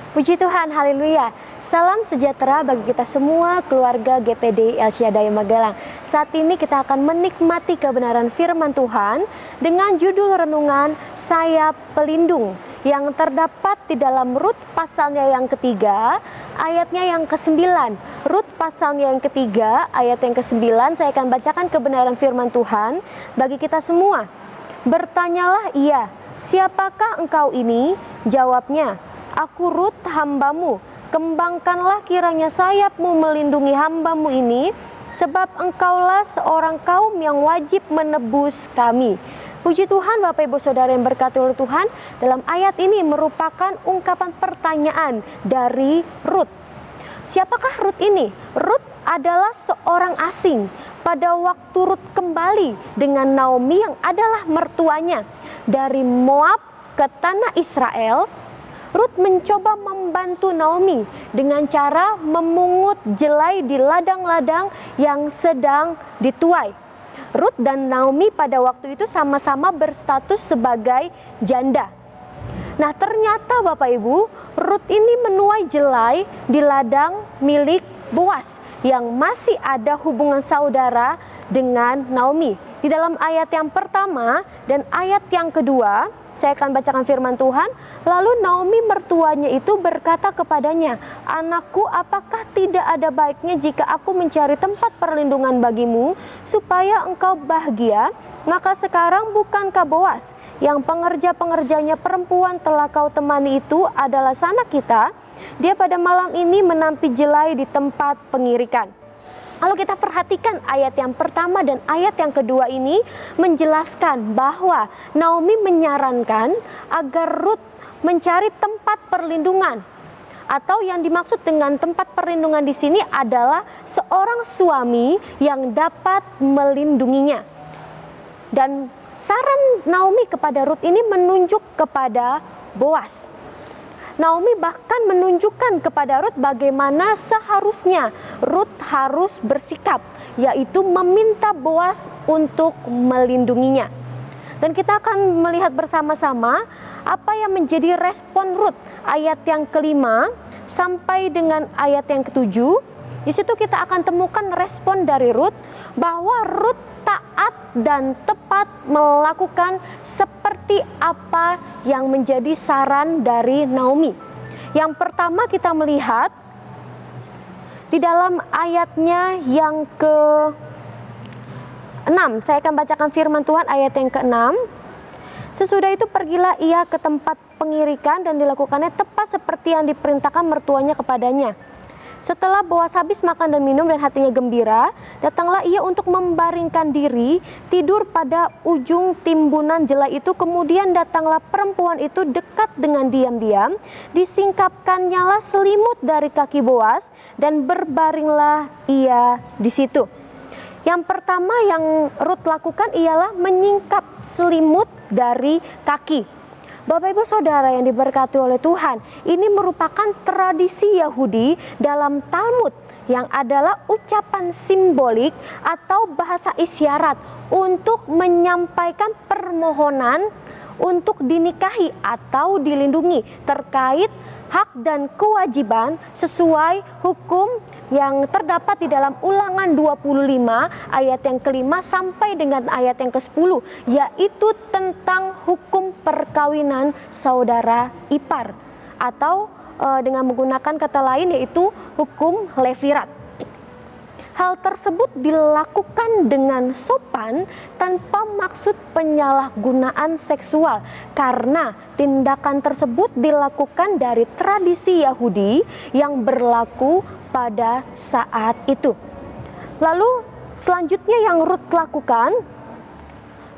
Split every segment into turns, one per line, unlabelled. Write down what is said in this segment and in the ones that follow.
Puji Tuhan, haleluya. Salam sejahtera bagi kita semua keluarga GPD El Shaddai Magelang. Saat ini kita akan menikmati kebenaran firman Tuhan dengan judul renungan Sayap Pelindung yang terdapat di dalam Rut pasalnya yang ketiga, ayatnya yang ke-9. Rut pasalnya yang ketiga, ayat yang ke-9, saya akan bacakan kebenaran firman Tuhan bagi kita semua. Bertanyalah ia, siapakah engkau ini? Jawabnya, aku Rut hambamu, kembangkanlah kiranya sayapmu melindungi hambamu ini, sebab engkaulah seorang kaum yang wajib menebus kami. Puji Tuhan, Bapak Ibu Saudara yang berkati oleh Tuhan, dalam ayat ini merupakan ungkapan pertanyaan dari Rut. Siapakah Rut ini? Rut adalah seorang asing. Pada waktu Rut kembali dengan Naomi yang adalah mertuanya dari Moab ke tanah Israel, Rut mencoba membantu Naomi dengan cara memungut jelai di ladang-ladang yang sedang dituai. Rut dan Naomi pada waktu itu sama-sama berstatus sebagai janda. Nah, ternyata Bapak Ibu, Rut ini menuai jelai di ladang milik Boas yang masih ada hubungan saudara dengan Naomi. Di dalam ayat yang pertama dan ayat yang kedua, saya akan bacakan firman Tuhan. Lalu Naomi mertuanya itu berkata kepadanya, anakku, apakah tidak ada baiknya jika aku mencari tempat perlindungan bagimu supaya engkau bahagia? Maka sekarang bukankah Boas yang pengerja-pengerjanya perempuan telah kau temani itu adalah sanak kita? Dia pada malam ini menampi jelai di tempat pengirikan. Lalu kita perhatikan ayat yang pertama dan ayat yang kedua ini menjelaskan bahwa Naomi menyarankan agar Rut mencari tempat perlindungan. Atau yang dimaksud dengan tempat perlindungan di sini adalah seorang suami yang dapat melindunginya. Dan saran Naomi kepada Rut ini menunjuk kepada Boas. Naomi bahkan menunjukkan kepada Rut bagaimana seharusnya Rut harus bersikap, yaitu meminta Boas untuk melindunginya. Dan kita akan melihat bersama-sama apa yang menjadi respon Rut ayat yang kelima sampai dengan ayat yang ketujuh. Di situ kita akan temukan respon dari Rut bahwa Rut taat dan tepat melakukan seperti apa yang menjadi saran dari Naomi. Yang pertama kita melihat di dalam ayatnya yang ke-6. Saya akan bacakan firman Tuhan ayat yang ke-6. Sesudah itu pergilah ia ke tempat pengirikan dan dilakukannya tepat seperti yang diperintahkan mertuanya kepadanya. Setelah Boas habis makan dan minum dan hatinya gembira, datanglah ia untuk membaringkan diri, tidur pada ujung timbunan jelai itu. Kemudian datanglah perempuan itu dekat dengan diam-diam, disingkapkannyalah selimut dari kaki Boas dan berbaringlah ia di situ. Yang pertama yang Rut lakukan ialah menyingkap selimut dari kaki. Bapak Ibu Saudara yang diberkati oleh Tuhan, ini merupakan tradisi Yahudi dalam Talmud yang adalah ucapan simbolik atau bahasa isyarat untuk menyampaikan permohonan untuk dinikahi atau dilindungi terkait hak dan kewajiban sesuai hukum yang terdapat di dalam Ulangan 25 ayat yang kelima sampai dengan ayat yang ke-10, yaitu tentang hukum perkawinan saudara ipar atau dengan menggunakan kata lain yaitu hukum Levirat. Hal tersebut dilakukan dengan sopan tanpa maksud penyalahgunaan seksual karena tindakan tersebut dilakukan dari tradisi Yahudi yang berlaku pada saat itu. Lalu selanjutnya yang Rut lakukan,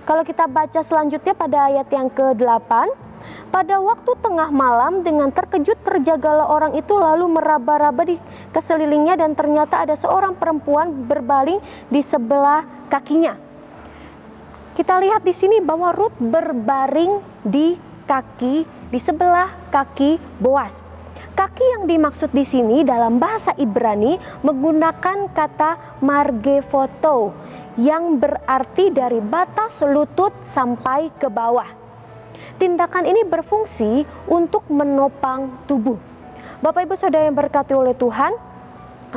kalau kita baca selanjutnya pada ayat yang ke-8, pada waktu tengah malam dengan terkejut terjagalah orang itu lalu meraba-raba di keselilingnya dan ternyata ada seorang perempuan berbaring di sebelah kakinya. Kita lihat di sini bahwa Rut berbaring di sebelah kaki Boas. Kaki yang dimaksud di sini dalam bahasa Ibrani menggunakan kata margefoto yang berarti dari batas lutut sampai ke bawah. Tindakan ini berfungsi untuk menopang tubuh. Bapak Ibu Saudara yang berkati oleh Tuhan,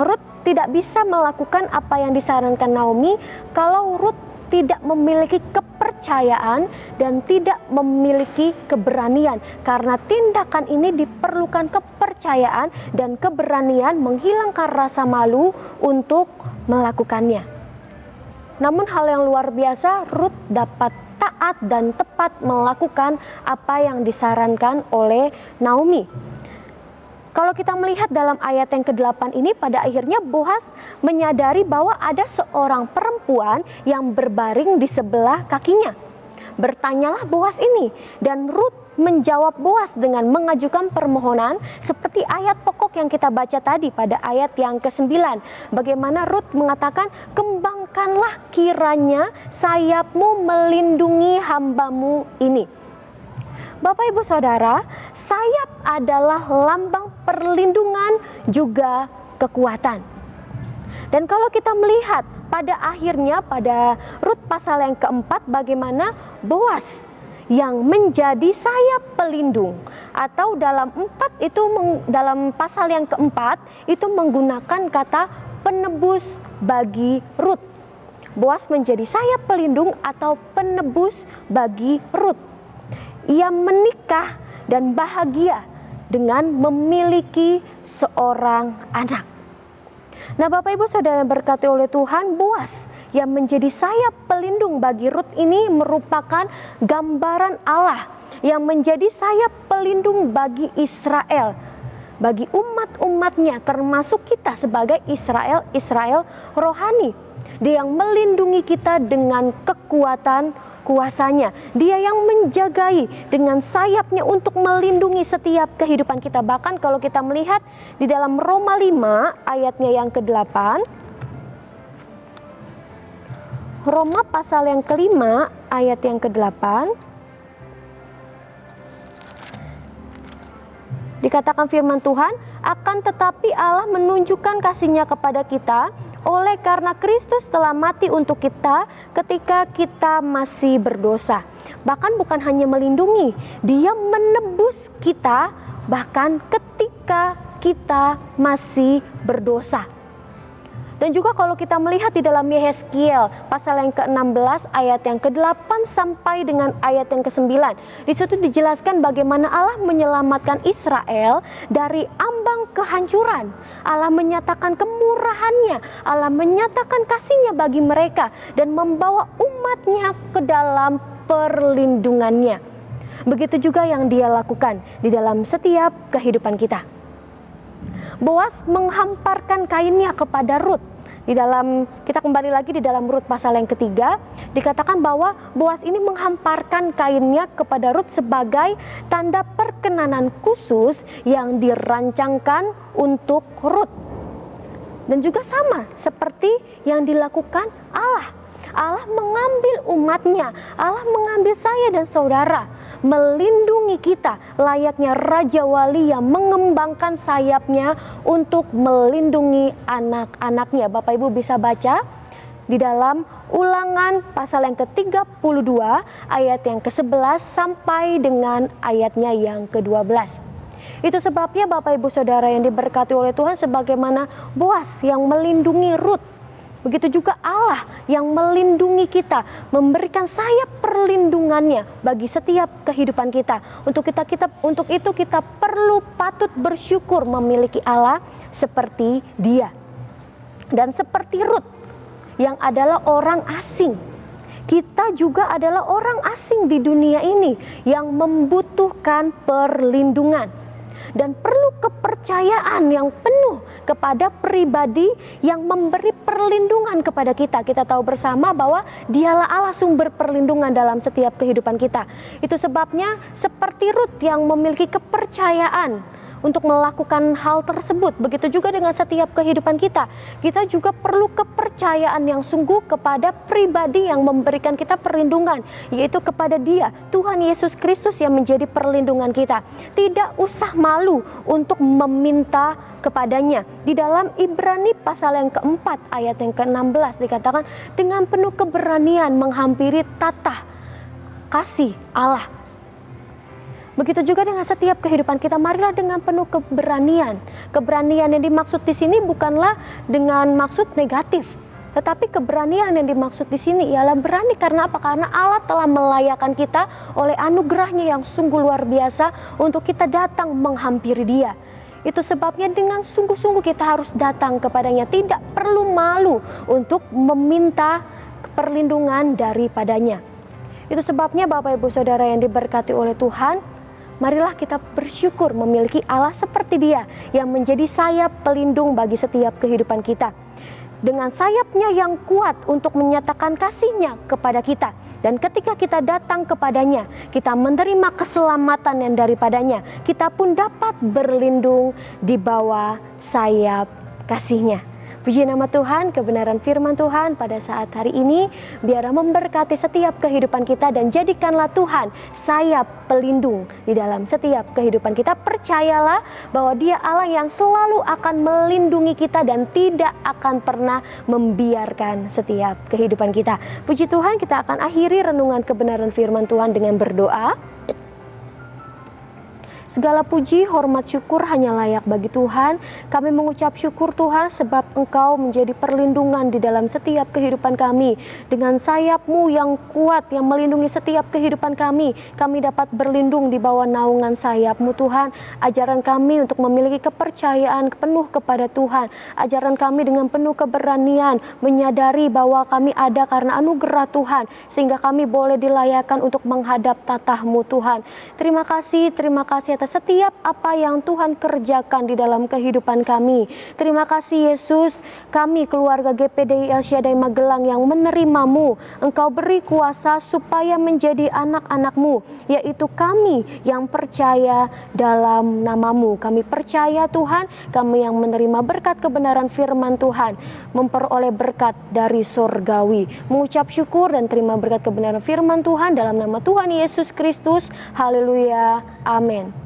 Rut tidak bisa melakukan apa yang disarankan Naomi kalau Rut tidak memiliki kepercayaan dan tidak memiliki keberanian. Karena tindakan ini diperlukan kepercayaan dan keberanian menghilangkan rasa malu untuk melakukannya. Namun hal yang luar biasa, Rut dapat taat dan tepat melakukan apa yang disarankan oleh Naomi. Kalau kita melihat dalam ayat yang ke-8 ini, pada akhirnya Boaz menyadari bahwa ada seorang perempuan yang berbaring di sebelah kakinya. Bertanyalah Boaz ini, dan Rut menjawab Boaz dengan mengajukan permohonan seperti ayat pokok yang kita baca tadi pada ayat yang ke-9. Bagaimana Rut mengatakan, kembangkanlah kiranya sayapmu melindungi hambamu ini. Bapak Ibu Saudara, sayap adalah lambang perlindungan juga kekuatan. Dan kalau kita melihat pada akhirnya pada Rut pasal yang keempat, bagaimana Boaz yang menjadi sayap pelindung, atau dalam pasal yang keempat itu menggunakan kata penebus bagi Rut. Boaz menjadi sayap pelindung atau penebus bagi Rut. Ia menikah dan bahagia dengan memiliki seorang anak. Nah, Bapak Ibu Saudara yang berkati oleh Tuhan, Boaz yang menjadi sayap pelindung bagi Rut ini merupakan gambaran Allah yang menjadi sayap pelindung bagi Israel, bagi umat-umatnya, termasuk kita sebagai Israel rohani. Dia yang melindungi kita dengan kekuatan kuasanya. Dia yang menjagai dengan sayapnya untuk melindungi setiap kehidupan kita. Bahkan kalau kita melihat di dalam Roma 5 ayatnya yang ke-8, Roma pasal yang ke-5 ayat yang ke-8, dikatakan firman Tuhan, akan tetapi Allah menunjukkan kasih-Nya kepada kita oleh karena Kristus telah mati untuk kita ketika kita masih berdosa. Bahkan bukan hanya melindungi, Dia menebus kita bahkan ketika kita masih berdosa. Dan juga kalau kita melihat di dalam Yehezkiel pasal yang ke-16 ayat yang ke-8 sampai dengan ayat yang ke-9. Di situ dijelaskan bagaimana Allah menyelamatkan Israel dari ambang kehancuran. Allah menyatakan kemurahannya, Allah menyatakan kasih-Nya bagi mereka dan membawa umat-Nya ke dalam perlindungannya. Begitu juga yang Dia lakukan di dalam setiap kehidupan kita. Boaz menghamparkan kainnya kepada Rut. Kita kembali lagi di dalam Rut pasal yang ketiga, dikatakan bahwa Boaz ini menghamparkan kainnya kepada Rut sebagai tanda perkenanan khusus yang dirancangkan untuk Rut. Dan juga sama seperti yang dilakukan Allah. Allah mengambil umat-Nya, Allah mengambil saya dan saudara, melindungi kita layaknya Raja Wali yang mengembangkan sayapnya untuk melindungi anak-anaknya. Bapak Ibu bisa baca di dalam Ulangan pasal yang ke-32 ayat yang ke-11 sampai dengan ayatnya yang ke-12. Itu sebabnya Bapak Ibu Saudara yang diberkati oleh Tuhan, sebagaimana Boaz yang melindungi Rut, begitu juga Allah yang melindungi kita, memberikan sayap perlindungannya bagi setiap kehidupan kita. Untuk itu kita perlu patut bersyukur memiliki Allah seperti Dia. Dan seperti Rut yang adalah orang asing, kita juga adalah orang asing di dunia ini yang membutuhkan perlindungan. Dan perlu kepercayaan yang penuh kepada pribadi yang memberi perlindungan kepada kita. Kita tahu bersama bahwa Dialah Allah sumber perlindungan dalam setiap kehidupan kita. Itu sebabnya seperti Rut yang memiliki kepercayaan untuk melakukan hal tersebut, begitu juga dengan setiap kehidupan kita. Kita juga perlu kepercayaan yang sungguh kepada pribadi yang memberikan kita perlindungan, yaitu kepada Dia, Tuhan Yesus Kristus yang menjadi perlindungan kita. Tidak usah malu untuk meminta kepadanya. Di dalam Ibrani pasal yang keempat ayat yang ke-16 dikatakan, dengan penuh keberanian menghampiri tatah kasih Allah. Begitu juga dengan setiap kehidupan kita, marilah dengan penuh keberanian. Keberanian yang dimaksud di sini bukanlah dengan maksud negatif, tetapi keberanian yang dimaksud di sini ialah berani karena apa? Karena Allah telah melayakan kita oleh anugerahnya yang sungguh luar biasa untuk kita datang menghampiri Dia. Itu sebabnya dengan sungguh-sungguh kita harus datang kepadanya, tidak perlu malu untuk meminta perlindungan daripadanya. Itu sebabnya Bapak Ibu Saudara yang diberkati oleh Tuhan, marilah kita bersyukur memiliki Allah seperti Dia yang menjadi sayap pelindung bagi setiap kehidupan kita. Dengan sayapnya yang kuat untuk menyatakan kasih-Nya kepada kita. Dan ketika kita datang kepadanya, kita menerima keselamatan yang daripadanya. Kita pun dapat berlindung di bawah sayap kasih-Nya. Puji nama Tuhan, kebenaran firman Tuhan pada saat hari ini biarlah memberkati setiap kehidupan kita dan jadikanlah Tuhan sayap pelindung di dalam setiap kehidupan kita. Percayalah bahwa Dia Allah yang selalu akan melindungi kita dan tidak akan pernah membiarkan setiap kehidupan kita. Puji Tuhan, kita akan akhiri renungan kebenaran firman Tuhan dengan berdoa. Segala puji, hormat, syukur hanya layak bagi Tuhan. Kami mengucap syukur Tuhan sebab Engkau menjadi perlindungan di dalam setiap kehidupan kami. Dengan sayap-Mu yang kuat yang melindungi setiap kehidupan kami dapat berlindung di bawah naungan sayap-Mu Tuhan. Ajaran kami untuk memiliki kepercayaan penuh kepada Tuhan. Ajaran kami dengan penuh keberanian menyadari bahwa kami ada karena anugerah Tuhan. Sehingga kami boleh dilayakkan untuk menghadap tatah-Mu Tuhan. Terima kasih atas setiap apa yang Tuhan kerjakan di dalam kehidupan kami. Terima kasih Yesus, kami keluarga GPDI El Shaddai Magelang yang menerimamu. Engkau beri kuasa supaya menjadi anak-anak-Mu, yaitu kami yang percaya dalam nama-Mu. Kami percaya Tuhan, kami yang menerima berkat kebenaran firman Tuhan, memperoleh berkat dari sorgawi. Mengucap syukur dan terima berkat kebenaran firman Tuhan dalam nama Tuhan Yesus Kristus. Haleluya, amin.